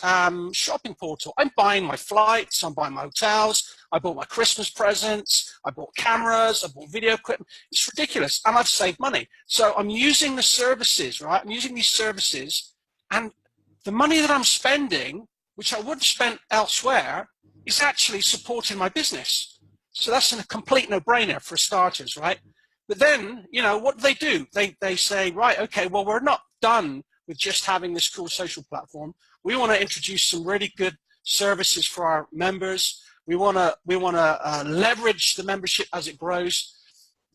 shopping portal. I'm buying my flights, I'm buying my hotels, I bought my Christmas presents, I bought cameras, I bought video equipment. It's ridiculous, and I've saved money. So I'm using the services, right? I'm using these services, and the money that I'm spending, which I would have spent elsewhere, is actually supporting my business. So that's a complete no-brainer for starters, right? But then, what do? They say, right, okay, well, we're not done with just having this cool social platform. We want to introduce some really good services for our members. We want to leverage the membership as it grows.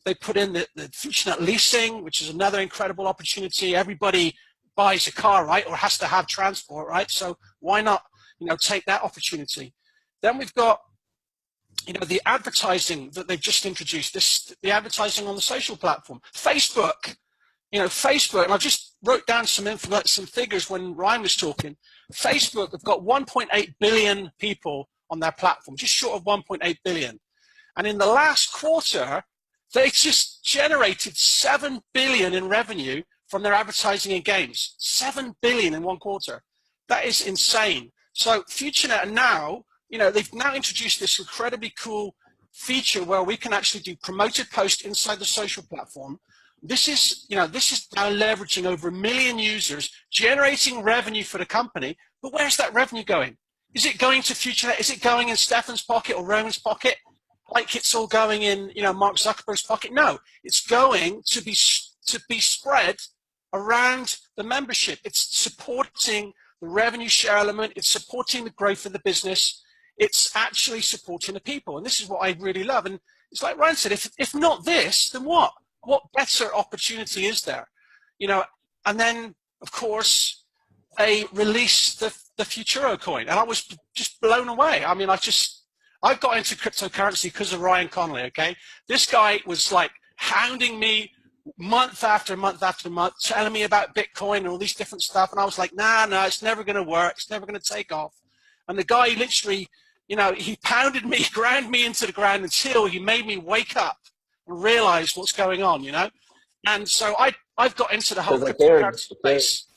They put in the FutureNet leasing, which is another incredible opportunity. Everybody buys a car, right, or has to have transport, right? So why not, take that opportunity? Then we've got the advertising that they've just introduced, the advertising on the social platform. Facebook, Facebook, and I just wrote down some figures when Ryan was talking. Facebook have got 1.8 billion people on their platform, just short of 1.8 billion. And in the last quarter, they just generated 7 billion in revenue from their advertising and games. 7 billion in one quarter. That is insane. So FutureNet are now, they've now introduced this incredibly cool feature where we can actually do promoted posts inside the social platform. This is now leveraging over 1 million users, generating revenue for the company. But where's that revenue going? Is it going to FutureNet? Is it going in Stefan's pocket or Roman's pocket? Like it's all going in, Mark Zuckerberg's pocket? No, it's going to be spread around the membership. It's supporting the revenue share element, it's supporting the growth of the business, it's actually supporting the people. And this is what I really love. And it's like Ryan said, if not this, then what? What better opportunity is there? You know, and then, of course, they released the FuturoCoin, and I was just blown away. I mean, I got into cryptocurrency because of Ryan Conley, okay? This guy was like hounding me month after month after month, telling me about Bitcoin and all these different stuff. And I was like, nah, it's never going to work. It's never going to take off. And the guy literally, you know, he pounded me, ground me into the ground until he made me wake up and realize what's going on, you know? And so I've got into the whole cryptocurrency space.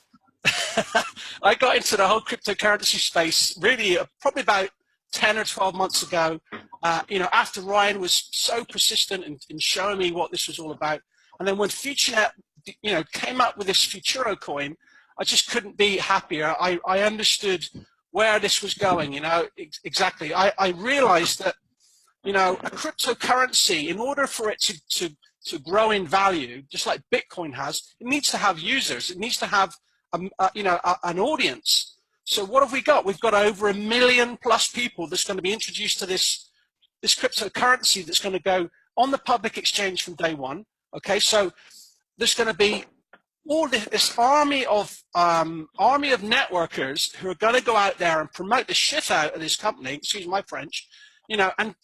I got into the whole cryptocurrency space really probably about 10 or 12 months ago, you know, after Ryan was so persistent in showing me what this was all about. And then when FutureNet, you know, came up with this FuturoCoin, I just couldn't be happier. I understood where this was going, you know, exactly. I realized that, you know, a cryptocurrency, in order for it to grow in value, just like Bitcoin has, it needs to have users. It needs to have, you know, an audience. So what have we got? We've got over 1 million plus people that's going to be introduced to this cryptocurrency that's going to go on the public exchange from day one. Okay, so there's going to be all this army of networkers who are going to go out there and promote the shit out of this company. Excuse my French, you know. And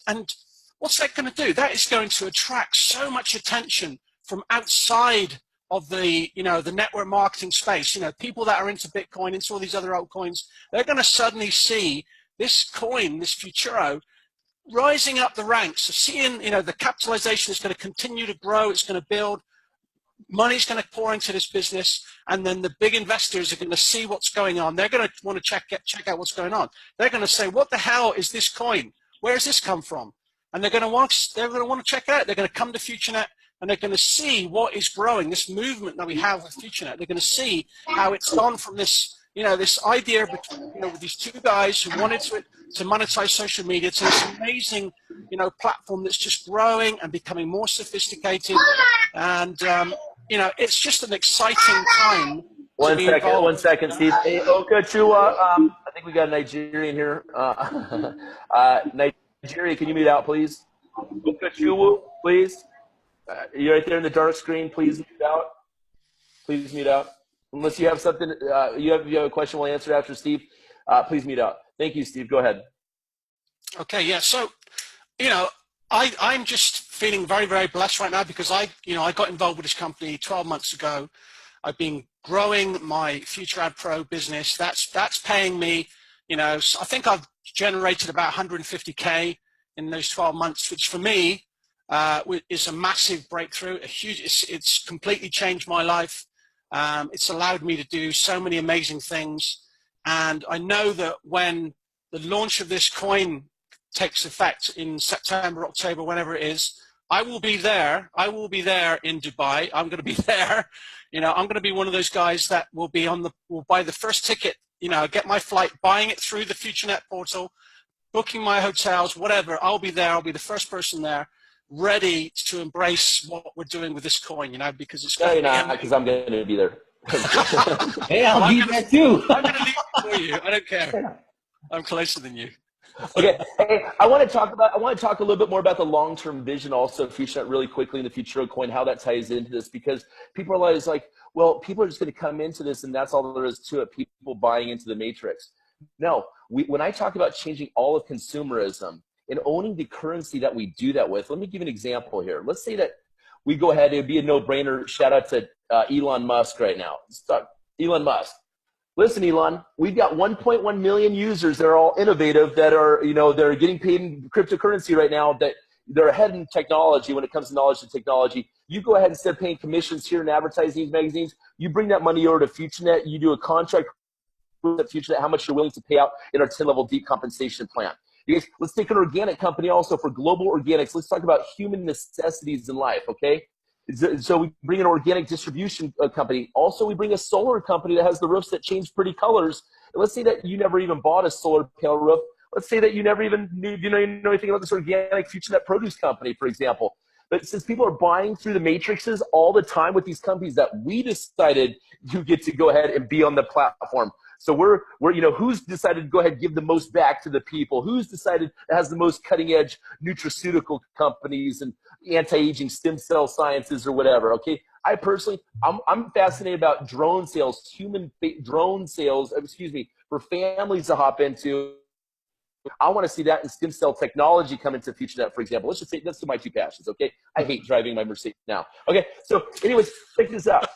what's that going to do? That is going to attract so much attention from outside of the, you know, the network marketing space. You know, people that are into Bitcoin, into all these other altcoins, they're going to suddenly see this coin, this Futuro, rising up the ranks of seeing, you know, the capitalization is going to continue to grow. It's going to build. Money's going to pour into this business, and then the big investors are going to see what's going on. They're going to want to check out what's going on. They're going to say, "What the hell is this coin? Where does this come from?" And they're going to want to check it out. They're going to come to FutureNet, and they're going to see what is growing. This movement that we have with FutureNet. They're going to see how it's gone from this, you know, this idea between, you know, with these two guys who wanted to monetize social media to this amazing, you know, platform that's just growing and becoming more sophisticated. And you know, it's just an exciting time. One second, Steve. Hey, Okachua, I think we got a Nigerian here. Nigeria, can you mute out, please? Okachua, please. You're right there in the dark screen. Please mute out. Please mute out. Unless you have something, you have a question we'll answer after Steve. Please mute out. Thank you, Steve. Go ahead. Okay, yeah. So, you know, I'm just feeling very, very blessed right now because I got involved with this company 12 months ago. I've been growing my Future Ad Pro business. That's paying me, you know, I think I've generated about 150K in those 12 months, which for me is a massive breakthrough, a huge, it's completely changed my life. It's allowed me to do so many amazing things. And I know that when the launch of this coin takes effect in September, October, whenever it is, I will be there. I will be there in Dubai. I'm going to be there. You know, I'm going to be one of those guys that will be will buy the first ticket, you know, get my flight, buying it through the FutureNet portal, booking my hotels, whatever. I'll be there. I'll be the first person there, ready to embrace what we're doing with this coin, you know, because it's going to be because I'm going to be there. Hey, I'll be there too. I'm going to leave it for you. I don't care. I'm closer than you. Okay. Hey, I want to talk a little bit more about the long-term vision also of FutureNet really quickly in the FuturoCoin, how that ties into this, because people are always like, well, people are just going to come into this and that's all there is to it, people buying into the matrix. No, when I talk about changing all of consumerism and owning the currency that we do that with, let me give you an example here. Let's say that we go ahead, it would be a no-brainer, shout out to Elon Musk right now. Elon Musk. Listen, Elon, we've got 1.1 million users that are all innovative, that are, you know, they're getting paid in cryptocurrency right now, that they're ahead in technology when it comes to knowledge and technology. You go ahead, instead of paying commissions here and advertising these magazines, you bring that money over to FutureNet, you do a contract with FutureNet, how much you're willing to pay out in our 10-level deep compensation plan. Because let's take an organic company also for global organics. Let's talk about human necessities in life, okay? So we bring an organic distribution company. Also, we bring a solar company that has the roofs that change pretty colors. And let's say that you never even bought a solar panel roof. Let's say that you never even knew anything about this organic FutureNet produce company, for example. But since people are buying through the matrices all the time with these companies that we decided you get to go ahead and be on the platform. So we're you know, who's decided to go ahead and give the most back to the people? Who's decided has the most cutting edge nutraceutical companies and anti-aging stem cell sciences or whatever? Okay, I personally, I'm fascinated about drone sales, drone sales, excuse me, for families to hop into. I want to see that in stem cell technology come into FutureNet, for example. Let's just say that's my two passions, okay? I hate driving my Mercedes now. Okay, so anyways, check this out.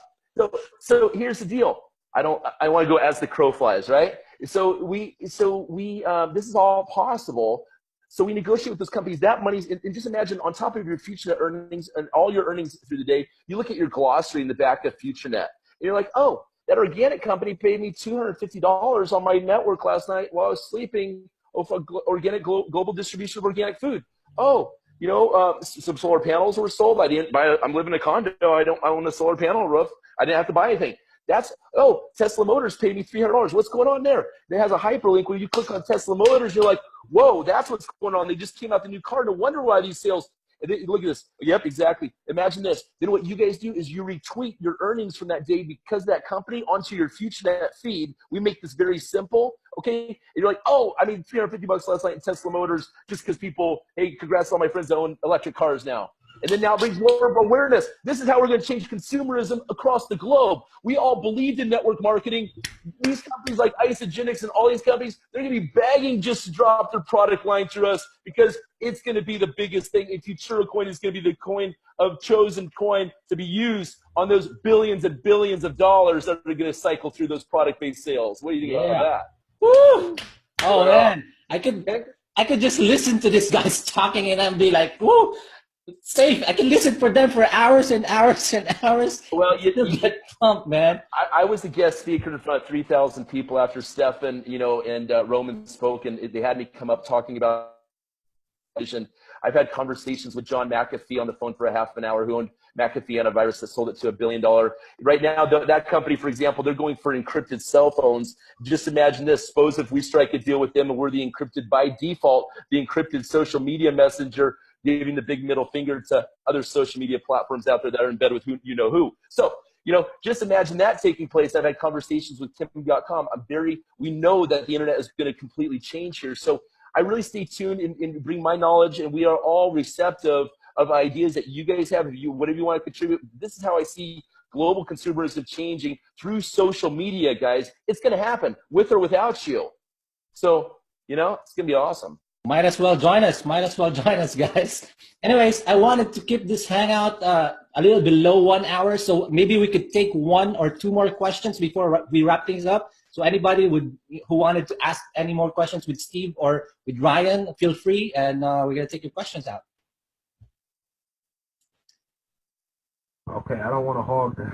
So here's the deal. I want to go as the crow flies, right? So this is all possible. So we negotiate with those companies. That money's, and just imagine on top of your FutureNet earnings and all your earnings through the day, you look at your glossary in the back of FutureNet, and you're like, oh, that organic company paid me $250 on my network last night while I was sleeping. For organic global distribution of organic food. Oh, you know, some solar panels were sold. I didn't buy. I'm living in a condo. I own a solar panel roof. I didn't have to buy anything. Tesla Motors paid me $300. What's going on there? It has a hyperlink where you click on Tesla Motors. You're like, whoa, that's what's going on. They just came out the new car. No wonder why these sales. And then, look at this. Yep, exactly. Imagine this. Then what you guys do is you retweet your earnings from that day because that company onto your FutureNet feed. We make this very simple. Okay, and you're like, oh, I mean, $350 last night in Tesla Motors just because people, hey, congrats to all my friends that own electric cars now. And then now it brings more awareness. This is how we're going to change consumerism across the globe. We all believed in network marketing. These companies like Isogenics and all these companies, they're going to be begging just to drop their product line through us because it's going to be the biggest thing. And FuturoCoin is going to be the coin of chosen coin to be used on those billions and billions of dollars that are going to cycle through those product-based sales. What do you think about that? Woo! Oh man, I could just listen to these guys talking and I'd be like, woo, safe. I can listen for them for hours and hours and hours. Well, you get pumped, man. I was the guest speaker in front of 3,000 people after Stefan, you know, and Roman spoke, and they had me come up talking about vision. I've had conversations with John McAfee on the phone for a half an hour, who owned McAfee Antivirus that sold it to $1 billion. Right now, that company, for example, they're going for encrypted cell phones. Just imagine this. Suppose if we strike a deal with them and we're the encrypted by default, the encrypted social media messenger, giving the big middle finger to other social media platforms out there that are in bed with who you know who. So, you know, just imagine that taking place. I've had conversations with Tim.com. We know that the internet is going to completely change here. So I really stay tuned and bring my knowledge, and we are all receptive of ideas that you guys have. Whatever you want to contribute. This is how I see global consumerism changing through social media, guys. It's going to happen with or without you. So, you know, it's going to be awesome. Might as well join us. Might as well join us, guys. Anyways, I wanted to keep this hangout a little below 1 hour, so maybe we could take 1 or 2 more questions before we wrap things up. So anybody who wanted to ask any more questions with Steve or with Ryan, feel free, and we're gonna take your questions out. Okay, I don't want to hog the.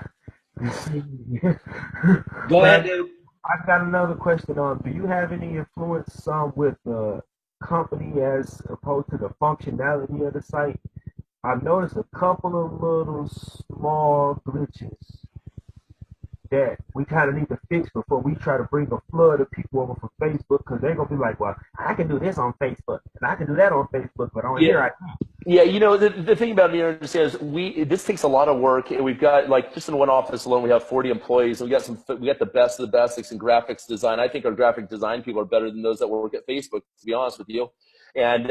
Go ahead, dude. I've got another question on. Do you have any influence with the company as opposed to the functionality of the site? I've noticed a couple of little small glitches that we kind of need to fix before we try to bring a flood of people over from Facebook, because they're going to be like, well, I can do this on Facebook, and I can do that on Facebook, but on here I can't. Yeah, you know, the thing about it, you understand, is this takes a lot of work. And we've got, like, just in one office alone, we have 40 employees. And we got the best of the basics in graphics design. I think our graphic design people are better than those that work at Facebook, to be honest with you. And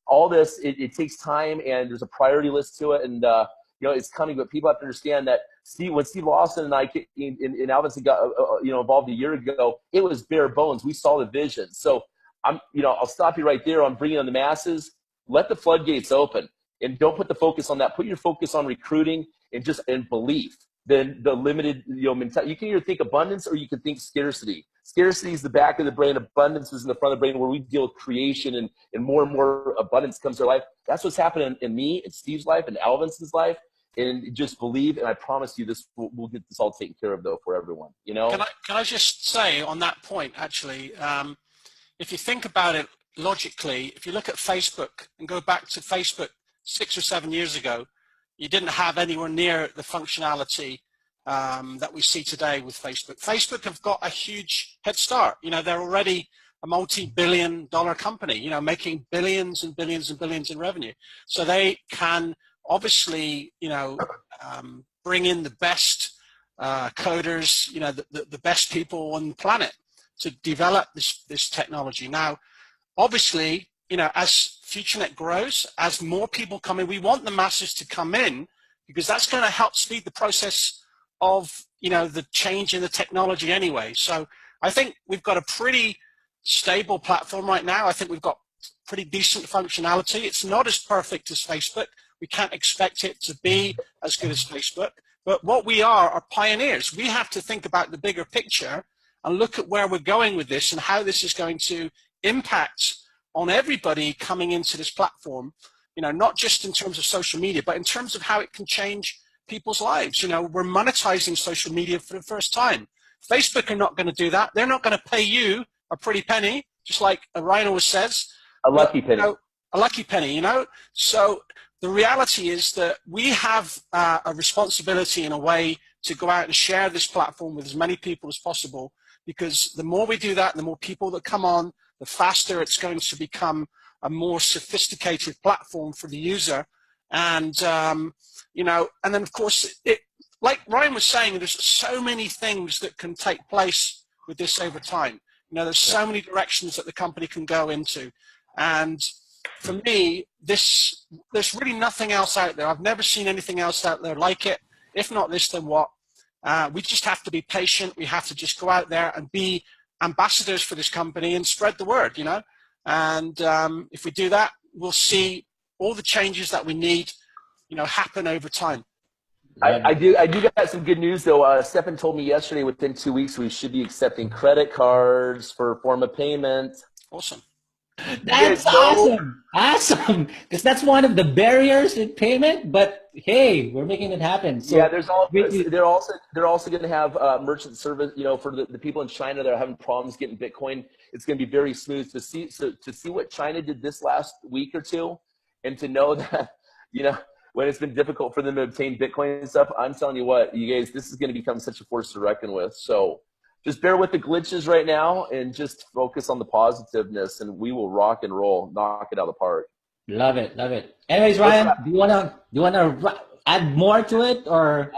all this, it takes time, and there's a priority list to it. And, you know, it's coming, but people have to understand that when Steve Lawson and I in Alvinson got, involved a year ago, it was bare bones. We saw the vision. So I'll stop you right there on bringing on the masses. Let the floodgates open, and don't put the focus on that. Put your focus on recruiting and belief. Then the limited, mentality. You can either think abundance or you can think scarcity. Scarcity is the back of the brain. Abundance is in the front of the brain, where we deal with creation and more and more abundance comes to our life. That's what's happening in me, in Steve's life, in Alvinson's life. And just believe, and I promise you, we'll get this all taken care of, though, for everyone. You know. Can I just say on that point, actually, if you think about it logically, if you look at Facebook and go back to Facebook 6 or 7 years ago, you didn't have anywhere near the functionality that we see today with Facebook. Facebook have got a huge head start. You know, they're already a multi-billion-dollar company, you know, making billions and billions and billions in revenue. So they can obviously, bring in the best coders, the best people on the planet. to develop this technology. Now, obviously, you know, as FutureNet grows, as more people come in, we want the masses to come in because that's going to help speed the process of, you know, the change in the technology anyway. So I think we've got a pretty stable platform right now. I think we've got pretty decent functionality. It's not as perfect as Facebook. We can't expect it to be as good as Facebook. But what we are pioneers. We have to think about the bigger picture and look at where we're going with this and how this is going to impact on everybody coming into this platform, you know, not just in terms of social media, but in terms of how it can change people's lives. You know, we're monetizing social media for the first time. Facebook are not going to do that. They're not going to pay you a pretty penny, just like Ryan always says. A lucky penny. You know, a lucky penny, you know? So the reality is that we have a responsibility in a way to go out and share this platform with as many people as possible, because the more we do that, the more people that come on, the faster it's going to become a more sophisticated platform for the user. And, you know, and then of course, like Ryan was saying, there's so many things that can take place with this over time. You know, there's so many directions that the company can go into. And for me, there's really nothing else out there. I've never seen anything else out there like it. If not this, then what? We just have to be patient. We have to just go out there and be ambassadors for this company and spread the word, you know. And if we do that, we'll see all the changes that we need, you know, happen over time. I do got some good news though. Stephen told me yesterday within 2 weeks we should be accepting credit cards for form of payment. Awesome. That's awesome. Awesome. Because that's one of the barriers in payment, but hey, we're making it happen. So yeah, they're also going to have merchant service, you know, for the people in China that are having problems getting Bitcoin. It's going to be very smooth to see what China did this last week or two, and to know that, you know, when it's been difficult for them to obtain Bitcoin and stuff, I'm telling you what, you guys, this is going to become such a force to reckon with. So just bear with the glitches right now and just focus on the positiveness, and we will rock and roll, knock it out of the park. Love it, love it. Anyways, Ryan, do you wanna add more to it, or?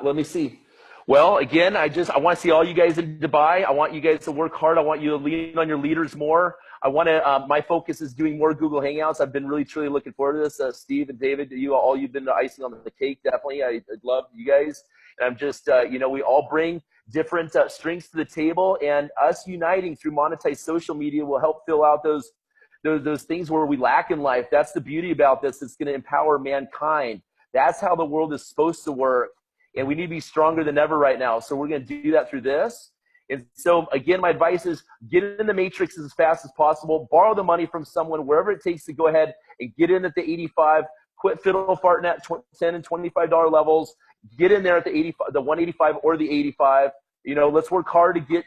Let me see. Well, again, I want to see all you guys in Dubai. I want you guys to work hard. I want you to lean on your leaders more. I want to. My focus is doing more Google Hangouts. I've been really, truly looking forward to this. Steve and David, you've been the icing on the cake. Definitely, I love you guys. And I'm just, you know, we all bring different strengths to the table, and us uniting through monetized social media will help fill out those things where we lack in life. That's the beauty about this. It's going to empower mankind. That's how the world is supposed to work. And we need to be stronger than ever right now. So we're going to do that through this. And so, again, my advice is get in the matrix as fast as possible. Borrow the money from someone, wherever it takes to go ahead and get in at the 85. Quit fiddle farting at $10 and $25 levels. Get in there at the 85, the 185 or the 85. You know, let's work hard to get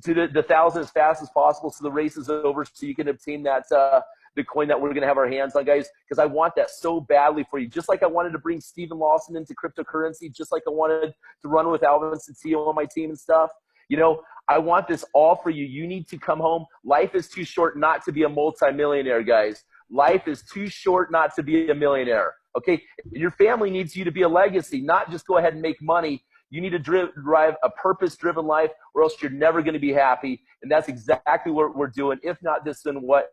to the 1,000 as fast as possible so the race is over, so you can obtain that the coin that we're going to have our hands on, guys, because I want that so badly for you. Just like I wanted to bring Stephen Lawson into cryptocurrency, just like I wanted to run with Alvinson CEO on my team and stuff. You know, I want this all for you. You need to come home. Life is too short not to be a multimillionaire, guys. Life is too short not to be a millionaire, okay? Your family needs you to be a legacy, not just go ahead and make money. You need to drive a purpose-driven life, or else you're never going to be happy. And that's exactly what we're doing. If not this, then what?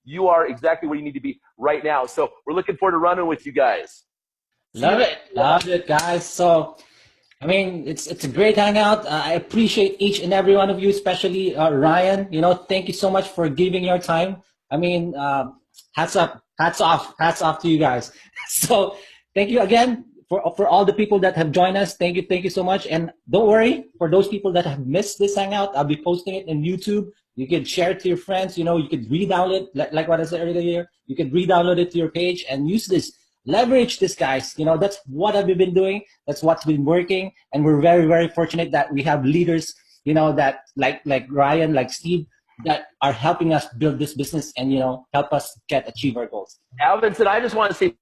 You are exactly where you need to be right now. So we're looking forward to running with you guys. Love it, guys. So, I mean, it's a great hangout. I appreciate each and every one of you, especially Ryan. You know, thank you so much for giving your time. I mean, hats off to you guys. So, thank you again for all the people that have joined us. Thank you so much. And don't worry, for those people that have missed this hangout, I'll be posting it on YouTube. You can share it to your friends. You know, you could re-download it, like what I said earlier. You can re-download it to your page and use this. Leverage this, guys. You know, that's what I've been doing. That's what's been working. And we're very, very fortunate that we have leaders, you know, that like Ryan, like Steve, that are helping us build this business and, you know, help us achieve our goals. Alvinson, I just want to say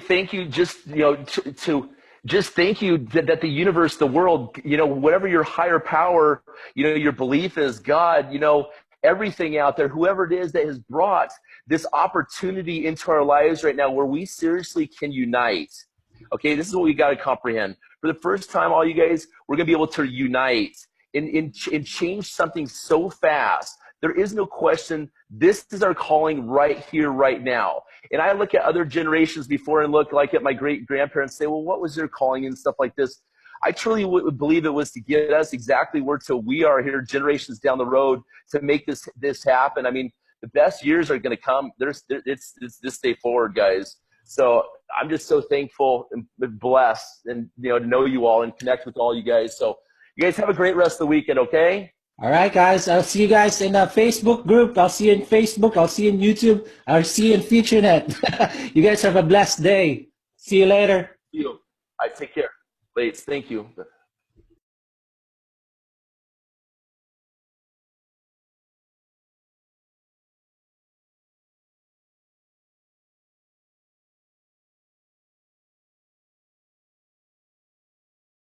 thank you. Just, you know, just thank you that the universe, the world, you know, whatever your higher power, you know, your belief is, God, you know, everything out there, whoever it is that has brought this opportunity into our lives right now where we seriously can unite. Okay, this is what we got to comprehend. For the first time, all you guys, we're going to be able to unite and change something so fast. There is no question. This is our calling right here, right now. And I look at other generations before and look like at my great grandparents, say, well, what was their calling and stuff like this? I truly would believe it was to get us exactly where till we are here, generations down the road, to make this happen. I mean, the best years are going to come. It's this day forward, guys. So I'm just so thankful and blessed, and to know you all and connect with all you guys. So you guys have a great rest of the weekend, okay? All right, guys. I'll see you guys in a Facebook group. I'll see you in Facebook. I'll see you in YouTube. I'll see you in FutureNet. You guys have a blessed day. See you later. I take care. Ladies, thank you.